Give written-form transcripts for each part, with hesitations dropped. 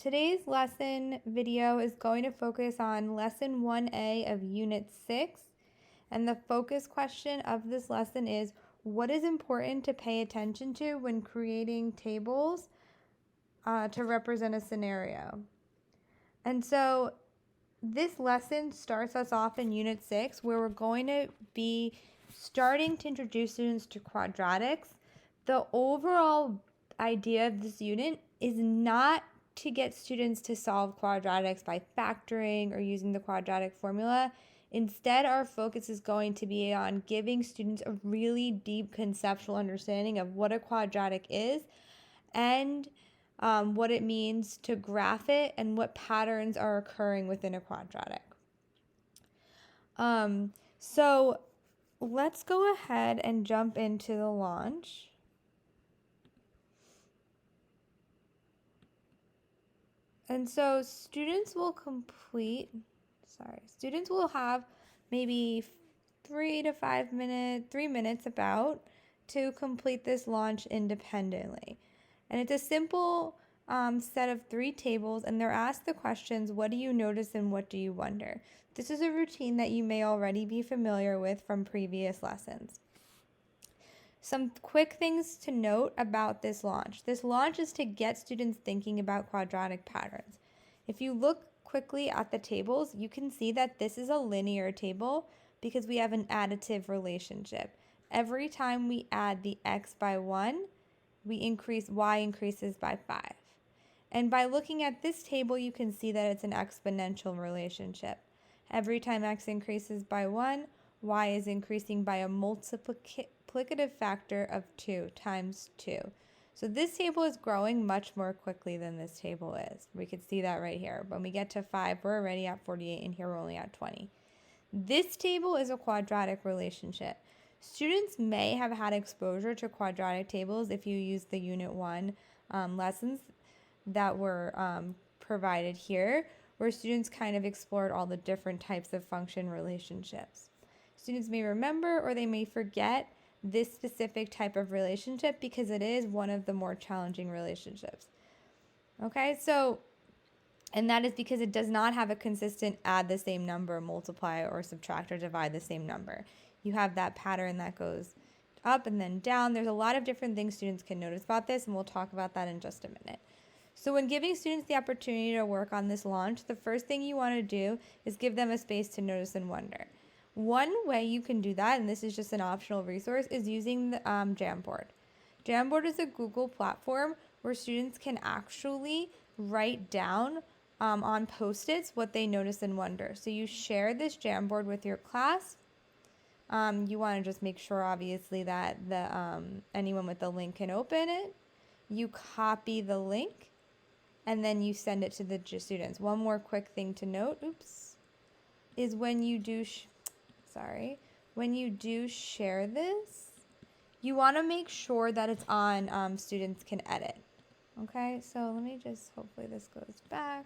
Today's lesson video is going to focus on lesson 1A of unit 6, and the focus question of this lesson is, what is important to pay attention to when creating tables to represent a scenario? And so this lesson starts us off in unit 6, where we're going to be starting to introduce students to quadratics. The overall idea of this unit is not to get students to solve quadratics by factoring or using the quadratic formula. Instead, our focus is going to be on giving students a really deep conceptual understanding of what a quadratic is and what it means to graph it and what patterns are occurring within a quadratic. So let's go ahead and jump into the launch. And so students will have maybe 3 minutes about to complete this launch independently. And it's a simple set of 3 tables, and they're asked the questions, what do you notice and what do you wonder? This is a routine that you may already be familiar with from previous lessons. Some quick things to note about this launch. This launch is to get students thinking about quadratic patterns. If you look quickly at the tables, you can see that this is a linear table because we have an additive relationship. Every time we add the x by 1, y increases by 5. And by looking at this table, you can see that it's an exponential relationship. Every time x increases by 1, y is increasing by a multiplicative factor of 2 times 2. So this table is growing much more quickly than this table is. We could see that right here. When we get to 5, we're already at 48, and here we're only at 20. This table is a quadratic relationship. Students may have had exposure to quadratic tables if you use the Unit 1 lessons that were provided here, where students kind of explored all the different types of function relationships. Students may remember or they may forget this specific type of relationship because it is one of the more challenging relationships. Okay, and that is because it does not have a consistent add the same number, multiply or subtract or divide the same number. You have that pattern that goes up and then down. There's a lot of different things students can notice about this, and we'll talk about that in just a minute. So when giving students the opportunity to work on this launch, the first thing you want to do is give them a space to notice and wonder. One way you can do that, and this is just an optional resource, is using the Jamboard. Jamboard is a Google platform where students can actually write down on Post-its what they notice and wonder. So you share this Jamboard with your class. You want to just make sure, obviously, that anyone with the link can open it. You copy the link, and then you send it to the students. One more quick thing to note, is when you do share this, you want to make sure that it's on students can edit. Okay, so let me just, hopefully this goes back.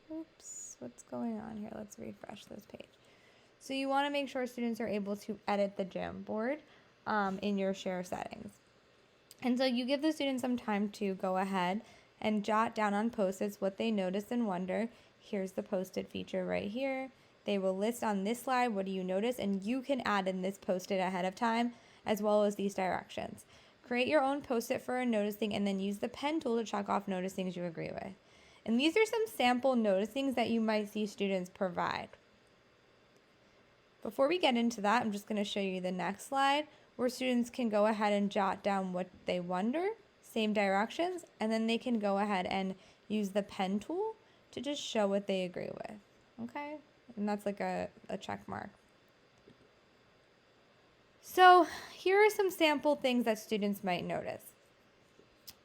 What's going on here? Let's refresh this page. So you want to make sure students are able to edit the Jamboard in your share settings. And so you give the students some time to go ahead and jot down on Post-its what they notice and wonder. Here's the Post-it feature right here. They will list on this slide, what do you notice? And you can add in this Post-it ahead of time, as well as these directions. Create your own Post-it for a noticing, and then use the pen tool to check off noticings you agree with. And these are some sample noticings that you might see students provide. Before we get into that, I'm just going to show you the next slide, where students can go ahead and jot down what they wonder, same directions, and then they can go ahead and use the pen tool to just show what they agree with. Okay? And that's like a check mark. So here are some sample things that students might notice.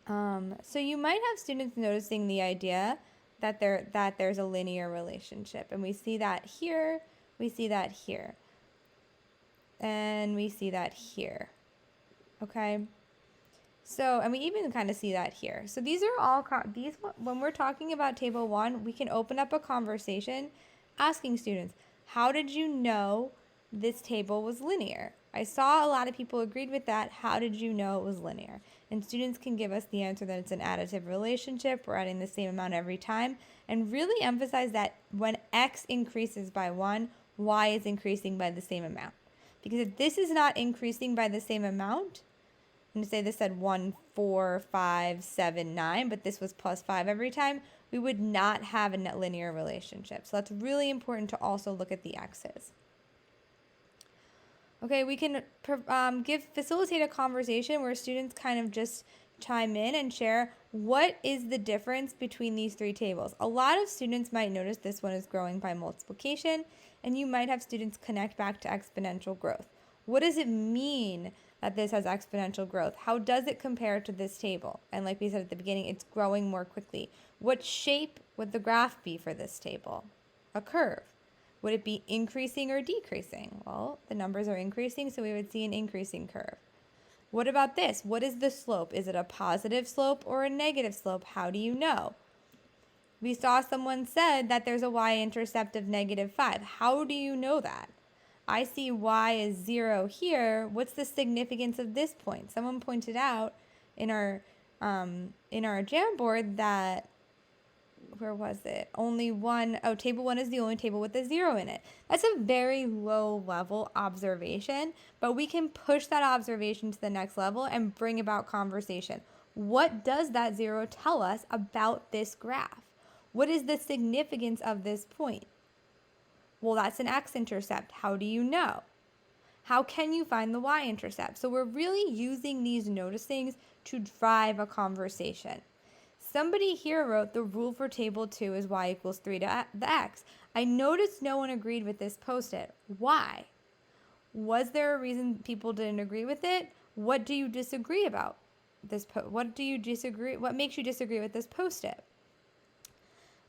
So you might have students noticing the idea that there's a linear relationship, and we see that here, we see that here, and we see that here. Okay. So, and we even kind of see that here. So these are all when we're talking about table 1, we can open up a conversation asking students, how did you know this table was linear? I saw a lot of people agreed with that. How did you know it was linear? And students can give us the answer that it's an additive relationship. We're adding the same amount every time. And really emphasize that when x increases by 1, y is increasing by the same amount. Because if this is not increasing by the same amount, and say this said 1, 4, 5, 7, 9, but this was plus 5 every time, we would not have a linear relationship. So that's really important to also look at the x's. Okay, we can facilitate a conversation where students kind of just chime in and share what is the difference between these three tables. A lot of students might notice this one is growing by multiplication, and you might have students connect back to exponential growth. What does it mean that this has exponential growth? How does it compare to this table? And like we said at the beginning, it's growing more quickly. What shape would the graph be for this table? A curve. Would it be increasing or decreasing? Well, the numbers are increasing, so we would see an increasing curve. What about this? What is the slope? Is it a positive slope or a negative slope? How do you know? We saw someone said that there's a y-intercept of -5. How do you know that? I see y is 0 here. What's the significance of this point? Someone pointed out in our Jamboard that, where was it? Table 1 is the only table with a 0 in it. That's a very low level observation, but we can push that observation to the next level and bring about conversation. What does that 0 tell us about this graph? What is the significance of this point? Well, that's an x-intercept. How do you know? How can you find the y-intercept? So we're really using these noticings to drive a conversation. Somebody here wrote the rule for table 2 is y equals 3 to the x. I noticed no one agreed with this post-it. Why? Was there a reason people didn't agree with it? What do you disagree about this what makes you disagree with this post-it?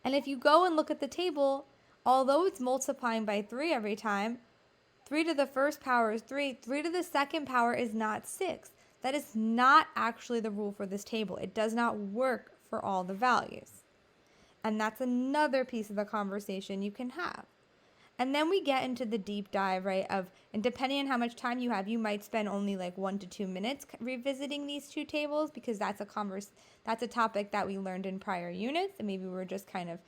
And if you go and look at the table, although it's multiplying by 3 every time, 3 to the first power is 3, 3 to the second power is not 6. That is not actually the rule for this table. It does not work for all the values. And that's another piece of the conversation you can have. And then we get into the deep dive, right, and depending on how much time you have, you might spend only like 1 to 2 minutes revisiting these two tables, because that's a topic that we learned in prior units, and maybe we're just kind of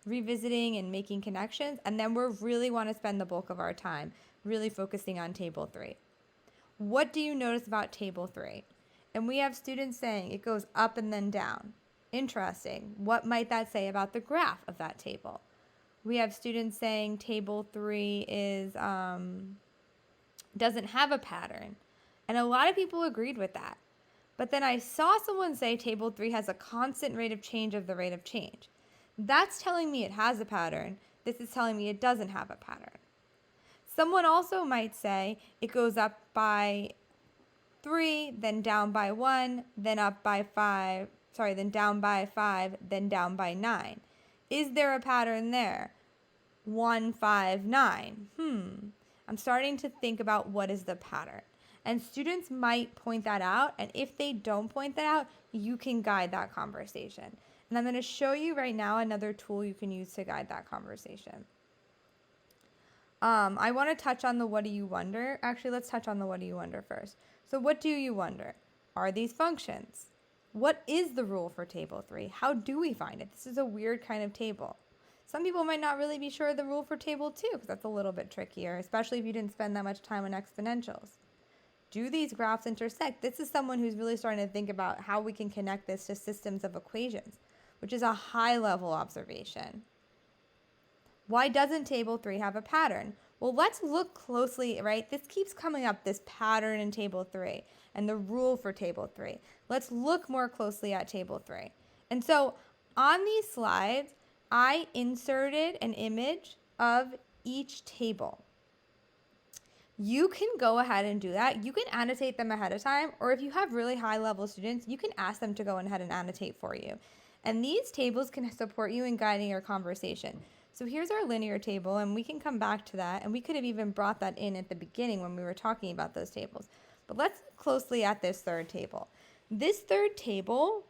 revisiting and making connections. And then we really want to spend the bulk of our time really focusing on table 3. What do you notice about table 3? And we have students saying it goes up and then down. Interesting. What might that say about the graph of that table? We have students saying table 3 doesn't have a pattern. And a lot of people agreed with that. But then I saw someone say table 3 has a constant rate of change of the rate of change. That's telling me it has a pattern. This is telling me it doesn't have a pattern. Someone also might say it goes up by 3, then down by 1, then up by 5, then down by 5, then down by 9. Is there a pattern there? 1, 5, 9. I'm starting to think about what is the pattern. And students might point that out, and if they don't point that out, you can guide that conversation. And I'm going to show you right now another tool you can use to guide that conversation. I want to touch on the what do you wonder. Actually, let's touch on the what do you wonder first. So what do you wonder? Are these functions? What is the rule for table 3? How do we find it? This is a weird kind of table. Some people might not really be sure of the rule for table 2 because that's a little bit trickier, especially if you didn't spend that much time on exponentials. Do these graphs intersect? This is someone who's really starting to think about how we can connect this to systems of equations, which is a high-level observation. Why doesn't table 3 have a pattern? Well, let's look closely, right? This keeps coming up, this pattern in table 3 and the rule for table 3. Let's look more closely at table 3. And so on these slides, I inserted an image of each table. You can go ahead and do that. You can annotate them ahead of time, or if you have really high-level students, you can ask them to go ahead and annotate for you. And these tables can support you in guiding your conversation. So here's our linear table, and we can come back to that, and we could have even brought that in at the beginning when we were talking about those tables. But let's look closely at this third table. This third table,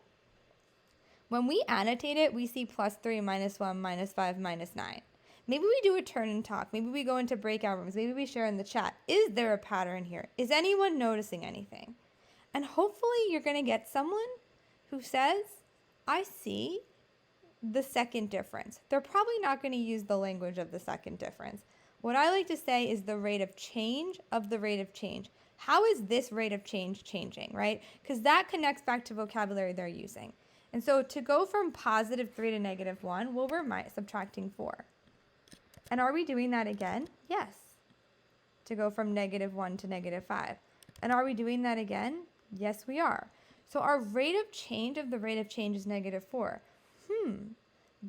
when we annotate it, we see +3, -1, -5, -9. Maybe we do a turn and talk. Maybe we go into breakout rooms. Maybe we share in the chat. Is there a pattern here? Is anyone noticing anything? And hopefully you're going to get someone who says, I see the second difference. They're probably not going to use the language of the second difference. What I like to say is the rate of change of the rate of change. How is this rate of change changing, right? Because that connects back to vocabulary they're using. And so to go from positive 3 to negative 1, well, we're subtracting 4. And are we doing that again? Yes. To go from negative 1 to negative 5. And are we doing that again? Yes, we are. So our rate of change of the rate of change is negative 4.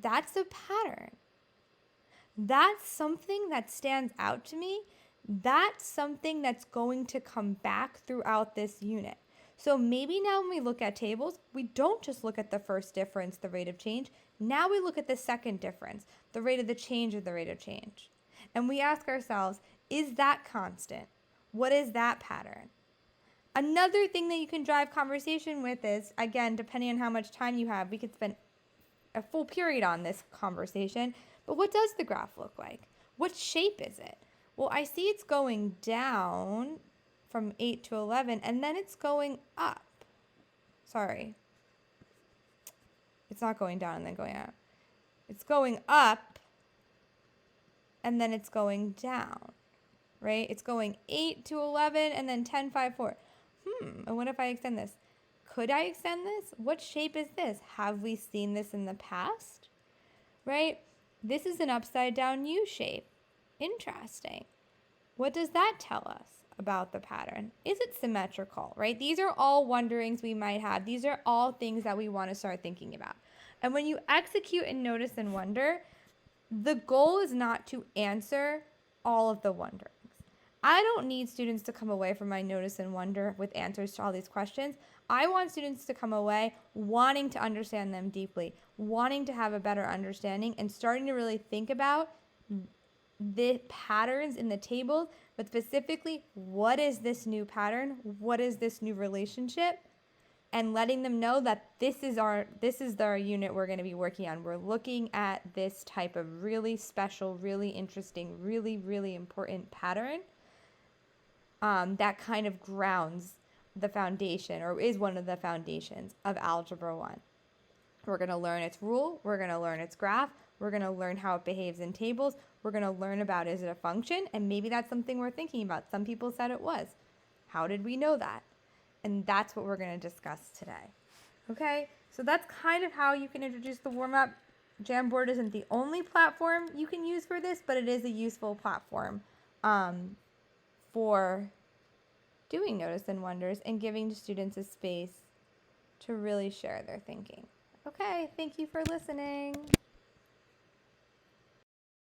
That's a pattern. That's something that stands out to me. That's something that's going to come back throughout this unit. So maybe now when we look at tables, we don't just look at the first difference, the rate of change. Now we look at the second difference, the rate of the change of the rate of change. And we ask ourselves, is that constant? What is that pattern? Another thing that you can drive conversation with is, again, depending on how much time you have, we could spend a full period on this conversation, but what does the graph look like? What shape is it? Well, I see it's going down from 8 to 11, and then it's going up. Sorry. It's not going down and then going up. It's going up, and then it's going down, right? It's going 8 to 11, and then 10, 5, 4. And what if I extend this? Could I extend this? What shape is this? Have we seen this in the past? Right? This is an upside down U shape. Interesting. What does that tell us about the pattern? Is it symmetrical, right? These are all wonderings we might have. These are all things that we want to start thinking about. And when you execute and notice and wonder, the goal is not to answer all of the wonderings. I don't need students to come away from my notice and wonder with answers to all these questions. I want students to come away wanting to understand them deeply, wanting to have a better understanding, and starting to really think about the patterns in the table, but specifically, what is this new pattern? What is this new relationship? And letting them know that this is our unit we're going to be working on. We're looking at this type of really special, really interesting, really, really important pattern that kind of grounds the foundation, or is one of the foundations of Algebra 1. We're going to learn its rule. We're going to learn its graph. We're going to learn how it behaves in tables. We're going to learn about, is it a function? And maybe that's something we're thinking about. Some people said it was. How did we know that? And that's what we're going to discuss today. Okay, so that's kind of how you can introduce the warm-up. Jamboard isn't the only platform you can use for this, but it is a useful platform for doing notice and wonders and giving students a space to really share their thinking. Okay, thank you for listening.